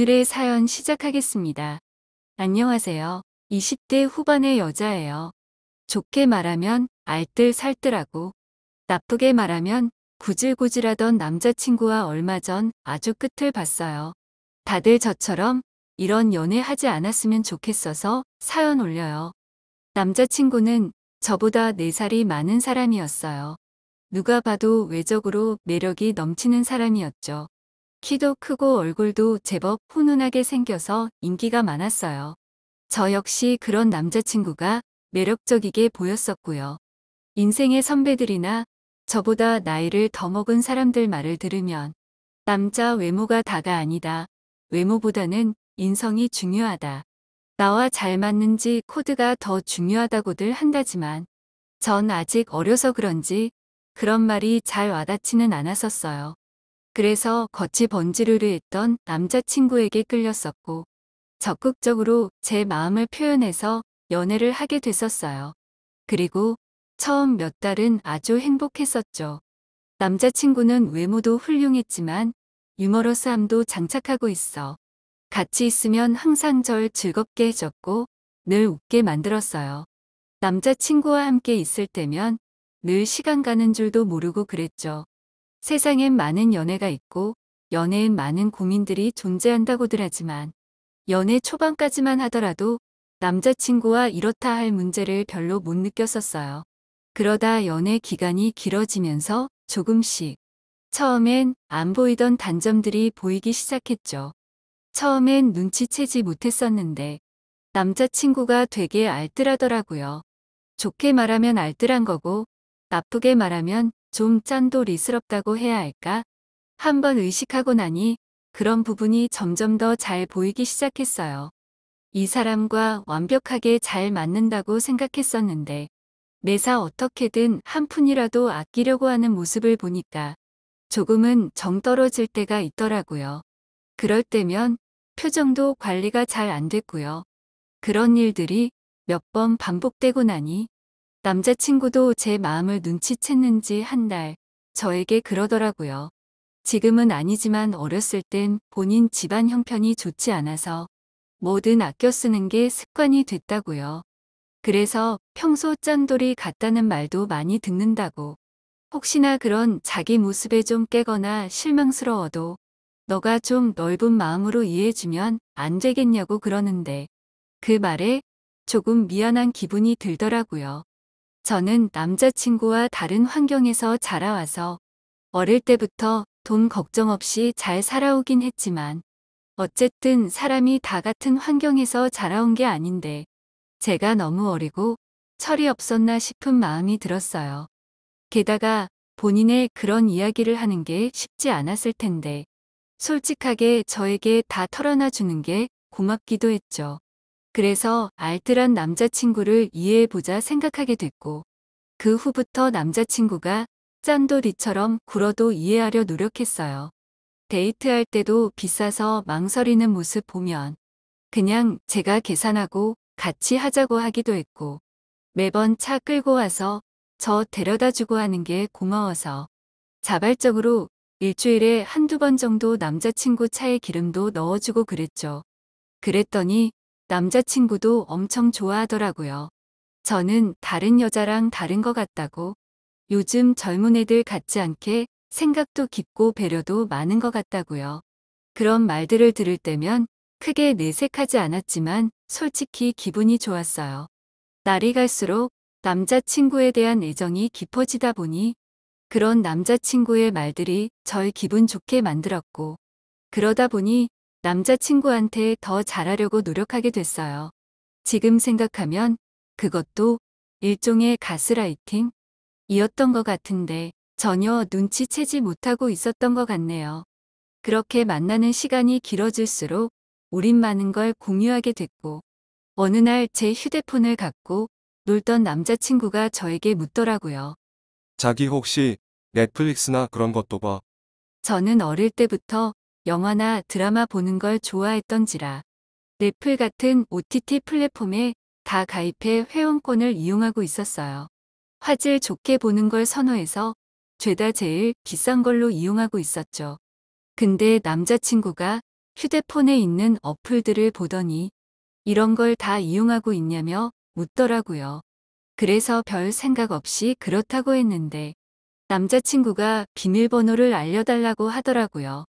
오늘의 사연 시작하겠습니다. 안녕하세요. 20대 후반의 여자예요. 좋게 말하면 알뜰살뜰하고 나쁘게 말하면 구질구질하던 남자친구와 얼마 전 아주 끝을 봤어요. 다들 저처럼 이런 연애 하지 않았으면 좋겠어서 사연 올려요. 남자친구는 저보다 4살이 많은 사람이었어요. 누가 봐도 외적으로 매력이 넘치는 사람이었죠. 키도 크고 얼굴도 제법 훈훈하게 생겨서 인기가 많았어요. 저 역시 그런 남자친구가 매력적이게 보였었고요. 인생의 선배들이나 저보다 나이를 더 먹은 사람들 말을 들으면 남자 외모가 다가 아니다. 외모보다는 인성이 중요하다. 나와 잘 맞는지 코드가 더 중요하다고들 한다지만 전 아직 어려서 그런지 그런 말이 잘 와닿지는 않았었어요. 그래서 겉이 번지르르했던 남자친구에게 끌렸었고 적극적으로 제 마음을 표현해서 연애를 하게 됐었어요. 그리고 처음 몇 달은 아주 행복했었죠. 남자친구는 외모도 훌륭했지만 유머러스함도 장착하고 있어 같이 있으면 항상 절 즐겁게 해줬고 늘 웃게 만들었어요. 남자친구와 함께 있을 때면 늘 시간 가는 줄도 모르고 그랬죠. 세상엔 많은 연애가 있고 연애엔 많은 고민들이 존재한다고들 하지만 연애 초반까지만 하더라도 남자친구와 이렇다 할 문제를 별로 못 느꼈었어요. 그러다 연애 기간이 길어지면서 조금씩 처음엔 안 보이던 단점들이 보이기 시작했죠. 처음엔 눈치채지 못했었는데 남자친구가 되게 알뜰하더라고요. 좋게 말하면 알뜰한 거고 나쁘게 말하면 좀 짠돌이스럽다고 해야 할까? 한번 의식하고 나니 그런 부분이 점점 더 잘 보이기 시작했어요. 이 사람과 완벽하게 잘 맞는다고 생각했었는데 매사 어떻게든 한 푼이라도 아끼려고 하는 모습을 보니까 조금은 정 떨어질 때가 있더라고요. 그럴 때면 표정도 관리가 잘 안 됐고요. 그런 일들이 몇 번 반복되고 나니 남자친구도 제 마음을 눈치챘는지 한 달 저에게 그러더라고요. 지금은 아니지만 어렸을 땐 본인 집안 형편이 좋지 않아서 뭐든 아껴 쓰는 게 습관이 됐다고요. 그래서 평소 짠돌이 같다는 말도 많이 듣는다고. 혹시나 그런 자기 모습에 좀 깨거나 실망스러워도 너가 좀 넓은 마음으로 이해해주면 안 되겠냐고 그러는데 그 말에 조금 미안한 기분이 들더라고요. 저는 남자친구와 다른 환경에서 자라와서 어릴 때부터 돈 걱정 없이 잘 살아오긴 했지만 어쨌든 사람이 다 같은 환경에서 자라온 게 아닌데 제가 너무 어리고 철이 없었나 싶은 마음이 들었어요. 게다가 본인의 그런 이야기를 하는 게 쉽지 않았을 텐데 솔직하게 저에게 다 털어놔 주는 게 고맙기도 했죠. 그래서 알뜰한 남자친구를 이해해보자 생각하게 됐고 그 후부터 남자친구가 짠돌이처럼 굴어도 이해하려 노력했어요. 데이트할 때도 비싸서 망설이는 모습 보면 그냥 제가 계산하고 같이 하자고 하기도 했고 매번 차 끌고 와서 저 데려다 주고 하는 게 고마워서 자발적으로 일주일에 한두 번 정도 남자친구 차에 기름도 넣어주고 그랬죠. 그랬더니 남자친구도 엄청 좋아하더라고요. 저는 다른 여자랑 다른 것 같다고 요즘 젊은 애들 같지 않게 생각도 깊고 배려도 많은 것 같다고요. 그런 말들을 들을 때면 크게 내색하지 않았지만 솔직히 기분이 좋았어요. 날이 갈수록 남자친구에 대한 애정이 깊어지다 보니 그런 남자친구의 말들이 절 기분 좋게 만들었고 그러다 보니 남자친구한테 더 잘하려고 노력하게 됐어요. 지금 생각하면 그것도 일종의 가스라이팅? 이었던 것 같은데 전혀 눈치채지 못하고 있었던 것 같네요. 그렇게 만나는 시간이 길어질수록 우린 많은 걸 공유하게 됐고 어느 날 제 휴대폰을 갖고 놀던 남자친구가 저에게 묻더라고요. 자기 혹시 넷플릭스나 그런 것도 봐? 저는 어릴 때부터 영화나 드라마 보는 걸 좋아했던지라 넷플 같은 OTT 플랫폼에 다 가입해 회원권을 이용하고 있었어요. 화질 좋게 보는 걸 선호해서 죄다 제일 비싼 걸로 이용하고 있었죠. 근데 남자친구가 휴대폰에 있는 어플들을 보더니 이런 걸 다 이용하고 있냐며 묻더라고요. 그래서 별 생각 없이 그렇다고 했는데 남자친구가 비밀번호를 알려달라고 하더라고요.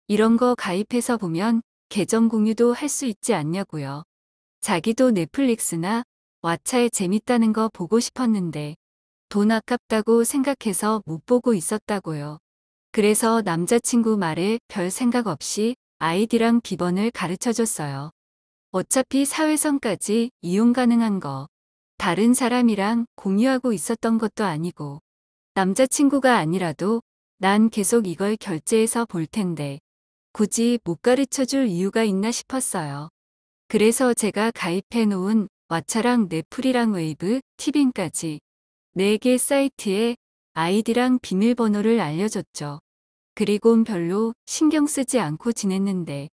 이런 거 가입해서 보면 계정 공유도 할 수 있지 않냐고요. 자기도 넷플릭스나 왓챠에 재밌다는 거 보고 싶었는데 돈 아깝다고 생각해서 못 보고 있었다고요. 그래서 남자친구 말에 별 생각 없이 아이디랑 비번을 가르쳐 줬어요. 어차피 사회성까지 이용 가능한 거, 다른 사람이랑 공유하고 있었던 것도 아니고, 남자친구가 아니라도 난 계속 이걸 결제해서 볼 텐데, 굳이 못 가르쳐 줄 이유가 있나 싶었어요. 그래서 제가 가입해 놓은 왓챠랑 넷플이랑 웨이브, 티빙까지 4개 사이트에 아이디랑 비밀번호를 알려줬죠. 그리곤 별로 신경 쓰지 않고 지냈는데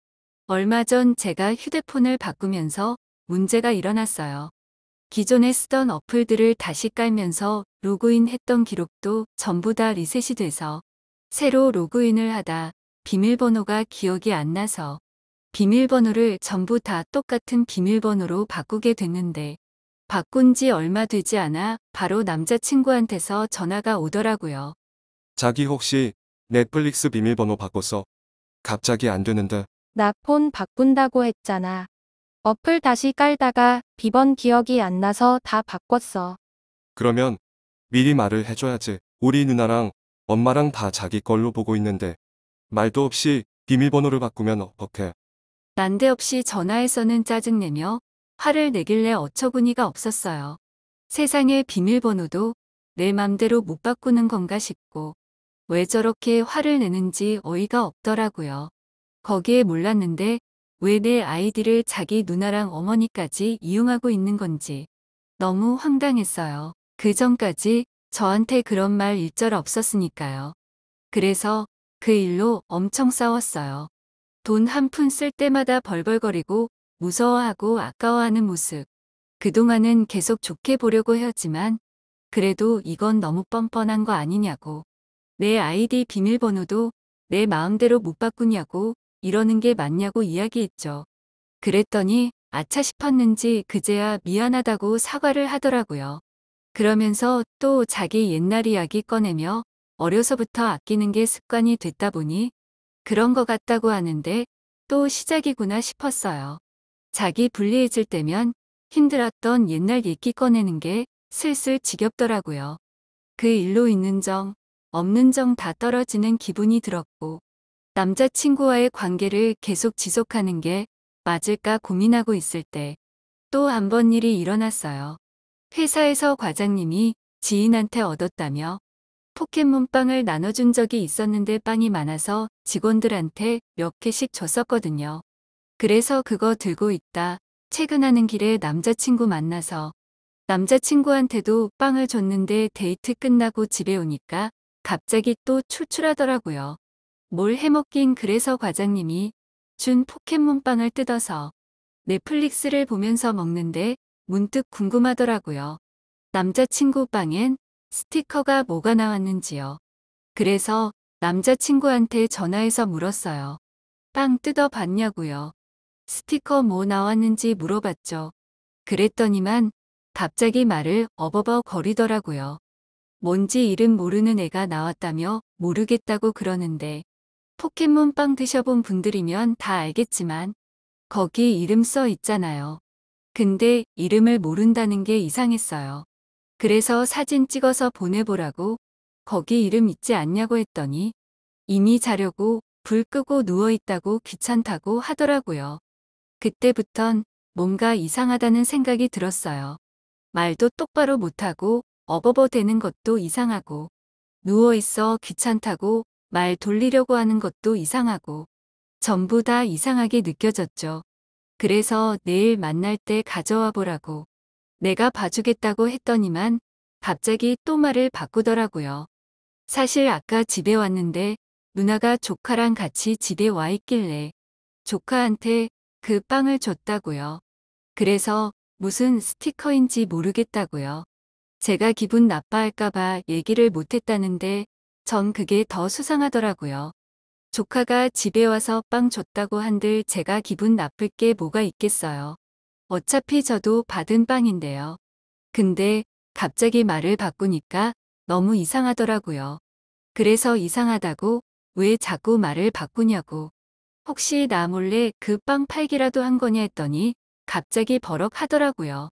얼마 전 제가 휴대폰을 바꾸면서 문제가 일어났어요. 기존에 쓰던 어플들을 다시 깔면서 로그인 했던 기록도 전부 다 리셋이 돼서 새로 로그인을 하다 비밀번호가 기억이 안 나서 비밀번호를 전부 다 똑같은 비밀번호로 바꾸게 됐는데 바꾼 지 얼마 되지 않아 바로 남자친구한테서 전화가 오더라고요. 자기 혹시 넷플릭스 비밀번호 바꿨어? 갑자기 안 되는데. 나 폰 바꾼다고 했잖아. 어플 다시 깔다가 비번 기억이 안 나서 다 바꿨어. 그러면 미리 말을 해줘야지. 우리 누나랑 엄마랑 다 자기 걸로 보고 있는데 말도 없이 비밀번호를 바꾸면 어떡해. 난데없이 전화해서는 짜증내며 화를 내길래 어처구니가 없었어요. 세상에 비밀번호도 내 맘대로 못 바꾸는 건가 싶고 왜 저렇게 화를 내는지 어이가 없더라고요. 거기에 몰랐는데 왜 내 아이디를 자기 누나랑 어머니까지 이용하고 있는 건지 너무 황당했어요. 그 전까지 저한테 그런 말 일절 없었으니까요. 그래서 그 일로 엄청 싸웠어요. 돈 한 푼 쓸 때마다 벌벌거리고 무서워하고 아까워하는 모습. 그동안은 계속 좋게 보려고 했지만 그래도 이건 너무 뻔뻔한 거 아니냐고. 내 아이디 비밀번호도 내 마음대로 못 바꾸냐고 이러는 게 맞냐고 이야기했죠. 그랬더니 아차 싶었는지 그제야 미안하다고 사과를 하더라고요. 그러면서 또 자기 옛날 이야기 꺼내며 어려서부터 아끼는 게 습관이 됐다 보니 그런 거 같다고 하는데 또 시작이구나 싶었어요. 자기 불리해질 때면 힘들었던 옛날 얘기 꺼내는 게 슬슬 지겹더라고요. 그 일로 있는 정, 없는 정 다 떨어지는 기분이 들었고 남자친구와의 관계를 계속 지속하는 게 맞을까 고민하고 있을 때 또 한 번 일이 일어났어요. 회사에서 과장님이 지인한테 얻었다며 포켓몬빵을 나눠준 적이 있었는데 빵이 많아서 직원들한테 몇 개씩 줬었거든요. 그래서 그거 들고 있다 퇴근하는 길에 남자친구 만나서 남자친구한테도 빵을 줬는데 데이트 끝나고 집에 오니까 갑자기 또 출출하더라고요. 뭘 해먹긴 그래서 과장님이 준 포켓몬빵을 뜯어서 넷플릭스를 보면서 먹는데 문득 궁금하더라고요. 남자친구 빵엔 스티커가 뭐가 나왔는지요. 그래서 남자친구한테 전화해서 물었어요. 빵 뜯어봤냐고요. 스티커 뭐 나왔는지 물어봤죠. 그랬더니만 갑자기 말을 어버버 거리더라고요. 뭔지 이름 모르는 애가 나왔다며 모르겠다고 그러는데 포켓몬 빵 드셔본 분들이면 다 알겠지만 거기 이름 써 있잖아요. 근데 이름을 모른다는 게 이상했어요. 그래서 사진 찍어서 보내보라고 거기 이름 있지 않냐고 했더니 이미 자려고 불 끄고 누워있다고 귀찮다고 하더라고요. 그때부턴 뭔가 이상하다는 생각이 들었어요. 말도 똑바로 못하고 어버버 대는 것도 이상하고 누워있어 귀찮다고 말 돌리려고 하는 것도 이상하고 전부 다 이상하게 느껴졌죠. 그래서 내일 만날 때 가져와 보라고 내가 봐주겠다고 했더니만 갑자기 또 말을 바꾸더라고요. 사실 아까 집에 왔는데 누나가 조카랑 같이 집에 와 있길래 조카한테 그 빵을 줬다고요. 그래서 무슨 스티커인지 모르겠다고요. 제가 기분 나빠할까봐 얘기를 못했다는데 전 그게 더 수상하더라고요. 조카가 집에 와서 빵 줬다고 한들 제가 기분 나쁠 게 뭐가 있겠어요. 어차피 저도 받은 빵인데요. 근데 갑자기 말을 바꾸니까 너무 이상하더라고요. 그래서 이상하다고 왜 자꾸 말을 바꾸냐고. 혹시 나 몰래 그 빵 팔기라도 한 거냐 했더니 갑자기 버럭 하더라고요.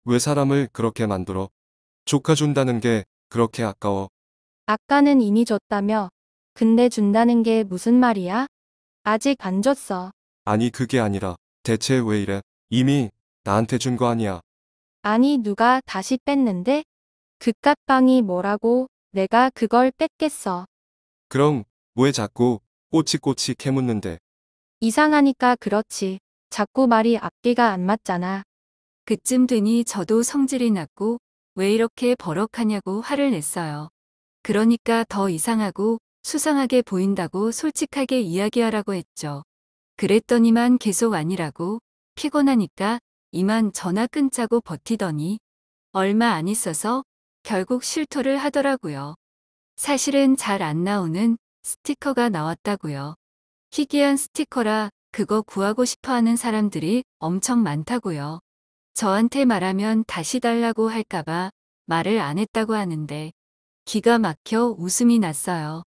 왜 사람을 그렇게 만들어? 조카 준다는 게 그렇게 아까워. 아까는 이미 줬다며. 근데 준다는 게 무슨 말이야? 아직 안 줬어. 아니 그게 아니라 대체 왜 이래? 이미 나한테 준 거 아니야. 아니 누가 다시 뺐는데? 그깟 빵이 뭐라고 내가 그걸 뺐겠어. 그럼 왜 자꾸 꼬치꼬치 캐묻는데? 이상하니까 그렇지. 자꾸 말이 앞뒤가 안 맞잖아. 그쯤 되니 저도 성질이 났고 왜 이렇게 버럭하냐고 화를 냈어요. 그러니까 더 이상하고 수상하게 보인다고 솔직하게 이야기하라고 했죠. 그랬더니만 계속 아니라고 피곤하니까 이만 전화 끊자고 버티더니 얼마 안 있어서 결국 실토를 하더라고요. 사실은 잘 안 나오는 스티커가 나왔다고요. 희귀한 스티커라 그거 구하고 싶어 하는 사람들이 엄청 많다고요. 저한테 말하면 다시 달라고 할까봐 말을 안 했다고 하는데 기가 막혀 웃음이 났어요.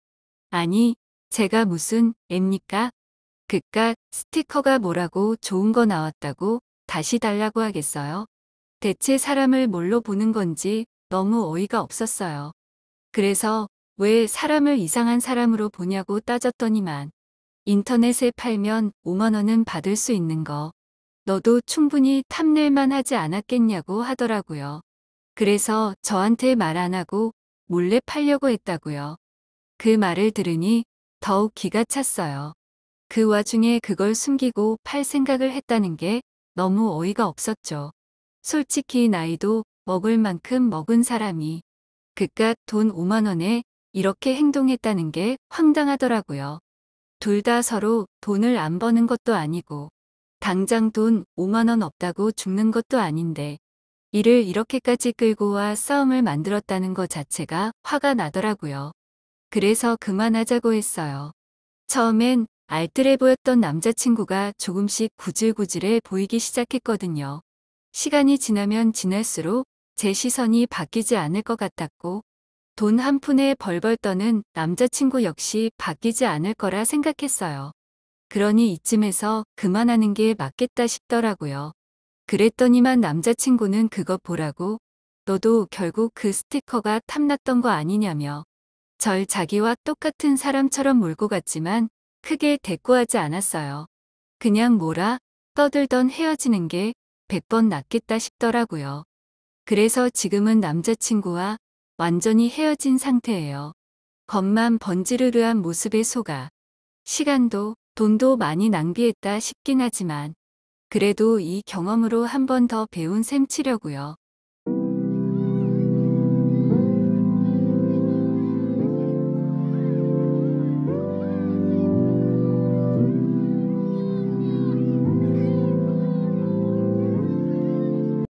아니, 제가 무슨 애입니까? 그깟 스티커가 뭐라고 좋은 거 나왔다고 다시 달라고 하겠어요? 대체 사람을 뭘로 보는 건지 너무 어이가 없었어요. 그래서 왜 사람을 이상한 사람으로 보냐고 따졌더니만 인터넷에 팔면 5만 원은 받을 수 있는 거. 너도 충분히 탐낼만 하지 않았겠냐고 하더라고요. 그래서 저한테 말 안 하고 몰래 팔려고 했다고요. 그 말을 들으니 더욱 기가 찼어요. 그 와중에 그걸 숨기고 팔 생각을 했다는 게 너무 어이가 없었죠. 솔직히 나이도 먹을 만큼 먹은 사람이 그깟 돈 5만 원에 이렇게 행동했다는 게 황당하더라고요. 둘 다 서로 돈을 안 버는 것도 아니고 당장 돈 5만 원 없다고 죽는 것도 아닌데 이를 이렇게까지 끌고 와 싸움을 만들었다는 것 자체가 화가 나더라고요. 그래서 그만하자고 했어요. 처음엔 알뜰해 보였던 남자친구가 조금씩 구질구질해 보이기 시작했거든요. 시간이 지나면 지날수록 제 시선이 바뀌지 않을 것 같았고 돈 한 푼에 벌벌 떠는 남자친구 역시 바뀌지 않을 거라 생각했어요. 그러니 이쯤에서 그만하는 게 맞겠다 싶더라고요. 그랬더니만 남자친구는 그것 보라고 너도 결국 그 스티커가 탐났던 거 아니냐며 절 자기와 똑같은 사람처럼 몰고 갔지만 크게 대꾸하지 않았어요. 그냥 뭐라 떠들던 헤어지는 게 100번 낫겠다 싶더라고요. 그래서 지금은 남자친구와 완전히 헤어진 상태예요. 겉만 번지르르한 모습에 속아 시간도 돈도 많이 낭비했다 싶긴 하지만 그래도 이 경험으로 한 번 더 배운 셈 치려고요.